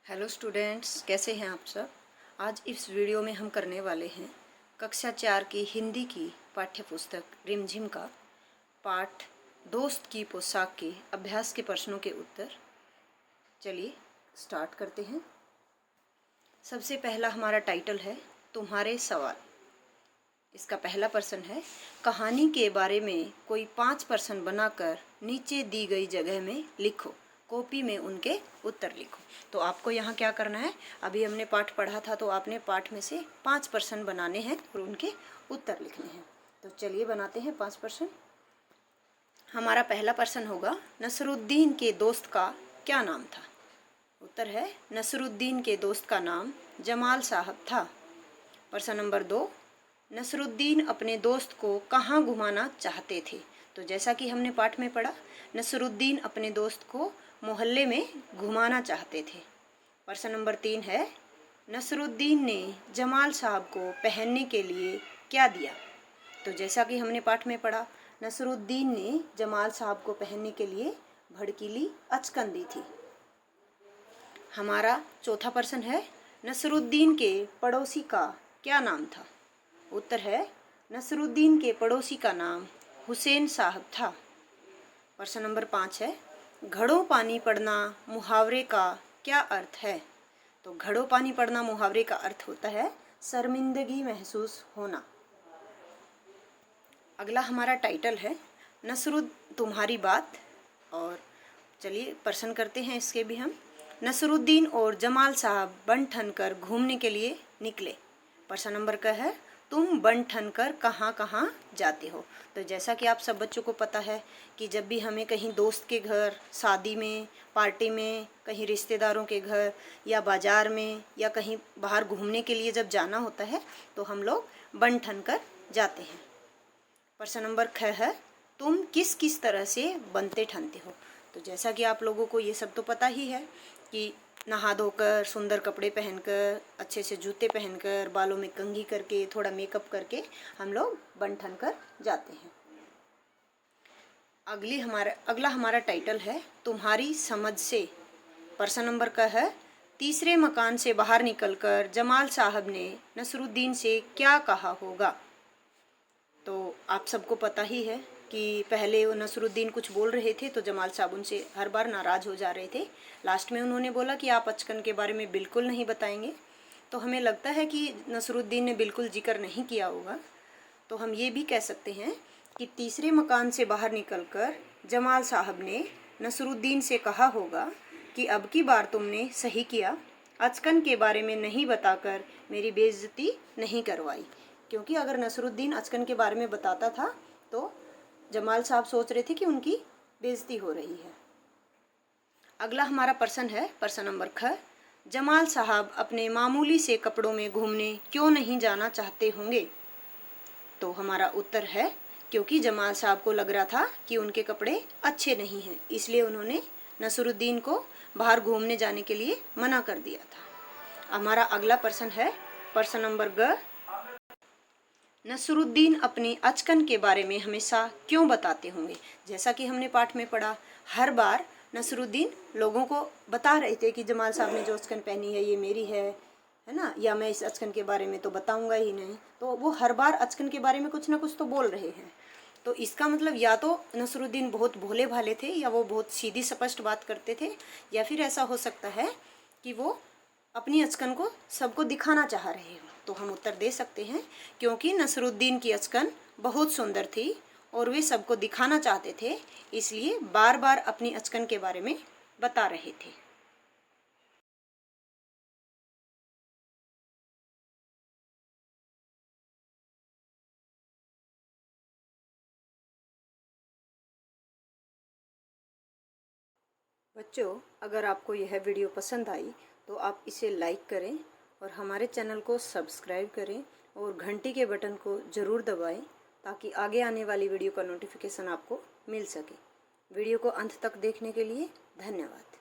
Hello students, कैसे हैं आप सब। आज इस वीडियो में हम करने वाले हैं कक्षा 4 की हिंदी की पाठ्य पुस्तक रिमझिम का पाठ दोस्त की पोशाक के अभ्यास के प्रश्नों के उत्तर। चलिए स्टार्ट करते हैं। सबसे पहला हमारा टाइटल है तुम्हारे सवाल। इसका पहला प्रश्न है, कहानी के बारे में कोई 5 प्रश्न बनाकर नीचे दी गई जगह में लिखो। कॉपी में उनके उत्तर लिखो। तो आपको यहाँ क्या करना है, अभी हमने पाठ पढ़ा था तो आपने पाठ में से 5 प्रश्न बनाने हैं और उनके उत्तर लिखने हैं। तो चलिए बनाते हैं 5 प्रश्न। हमारा पहला प्रश्न होगा, नसरुद्दीन के दोस्त का क्या नाम था। उत्तर है, नसरुद्दीन के दोस्त का नाम जमाल साहब था। प्रश्न नंबर 2, नसरुद्दीन अपने दोस्त को कहाँ घुमाना चाहते थे। तो जैसा कि हमने पाठ में पढ़ा, नसरुद्दीन अपने दोस्त को मोहल्ले में घुमाना चाहते थे। प्रश्न नंबर 3 है, नसरुद्दीन ने जमाल साहब को पहनने के लिए क्या दिया। तो जैसा कि हमने पाठ में पढ़ा, नसरुद्दीन ने जमाल साहब को पहनने के लिए भड़कीली अचकन दी थी। हमारा चौथा प्रश्न है, नसरुद्दीन के पड़ोसी का क्या नाम था। उत्तर है, नसरुद्दीन के पड़ोसी का नाम हुसैन साहब था। प्रश्न नंबर 5 है, घड़ों पानी पड़ना मुहावरे का क्या अर्थ है। तो घड़ों पानी पड़ना मुहावरे का अर्थ होता है शर्मिंदगी महसूस होना। अगला हमारा टाइटल है तुम्हारी बात। और चलिए प्रश्न करते हैं इसके भी हम। नसरुद्दीन और जमाल साहब बन ठन कर घूमने के लिए निकले। प्रश्न नंबर का है, तुम बन ठन कर कहाँ कहाँ जाते हो। तो जैसा कि आप सब बच्चों को पता है कि जब भी हमें कहीं दोस्त के घर, शादी में, पार्टी में, कहीं रिश्तेदारों के घर या बाज़ार में या कहीं बाहर घूमने के लिए जब जाना होता है तो हम लोग बन ठन कर जाते हैं। प्रश्न नंबर 6 है, तुम किस किस तरह से बनते ठनते हो। तो जैसा कि आप लोगों को ये सब तो पता ही है कि नहा धोकर, सुंदर कपड़े पहनकर, अच्छे से जूते पहनकर, बालों में कंघी करके, थोड़ा मेकअप करके हम लोग बन ठन कर जाते हैं। अगला हमारा टाइटल है तुम्हारी समझ से। प्रश्न नंबर का है, तीसरे मकान से बाहर निकलकर जमाल साहब ने नसरुद्दीन से क्या कहा होगा। तो आप सबको पता ही है कि पहले वो नसरुद्दीन कुछ बोल रहे थे तो जमाल साहब उनसे हर बार नाराज़ हो जा रहे थे। लास्ट में उन्होंने बोला कि आप अचकन के बारे में बिल्कुल नहीं बताएंगे। तो हमें लगता है कि नसरुद्दीन ने बिल्कुल जिक्र नहीं किया होगा। तो हम ये भी कह सकते हैं कि तीसरे मकान से बाहर निकलकर जमाल साहब ने नसरुद्दीन से कहा होगा कि अब की बार तुमने सही किया, अचकन के बारे में नहीं बताकर मेरी बेइज्जती नहीं करवाई। क्योंकि अगर नसरुद्दीन अचकन के बारे में बताता था तो जमाल साहब सोच रहे थे कि उनकी बेइज्जती हो रही है। अगला हमारा प्रश्न है प्रश्न नंबर 6, जमाल साहब अपने मामूली से कपड़ों में घूमने क्यों नहीं जाना चाहते होंगे। तो हमारा उत्तर है, क्योंकि जमाल साहब को लग रहा था कि उनके कपड़े अच्छे नहीं हैं, इसलिए उन्होंने नसरुद्दीन को बाहर घूमने जाने के लिए मना कर दिया था। हमारा अगला प्रश्न है प्रश्न नंबर ग, नसरुद्दीन अपनी अचकन के बारे में हमेशा क्यों बताते होंगे। जैसा कि हमने पाठ में पढ़ा, हर बार नसरुद्दीन लोगों को बता रहे थे कि जमाल साहब ने जो अचकन पहनी है ये मेरी है ना, या मैं इस अचकन के बारे में तो बताऊंगा ही नहीं। तो वो हर बार अचकन के बारे में कुछ ना कुछ तो बोल रहे हैं। तो इसका मतलब या तो नसरुद्दीन बहुत भोले भाले थे या वो बहुत सीधी स्पष्ट बात करते थे, या फिर ऐसा हो सकता है कि वो अपनी अचकन को सबको दिखाना चाह रहे हो। तो हम उत्तर दे सकते हैं क्योंकि नसरुद्दीन की अचकन बहुत सुंदर थी और वे सबको दिखाना चाहते थे, इसलिए बार बार अपनी अचकन के बारे में बता रहे थे। बच्चों, अगर आपको यह वीडियो पसंद आई तो आप इसे लाइक करें और हमारे चैनल को सब्सक्राइब करें और घंटी के बटन को ज़रूर दबाएं ताकि आगे आने वाली वीडियो का नोटिफिकेशन आपको मिल सके। वीडियो को अंत तक देखने के लिए धन्यवाद।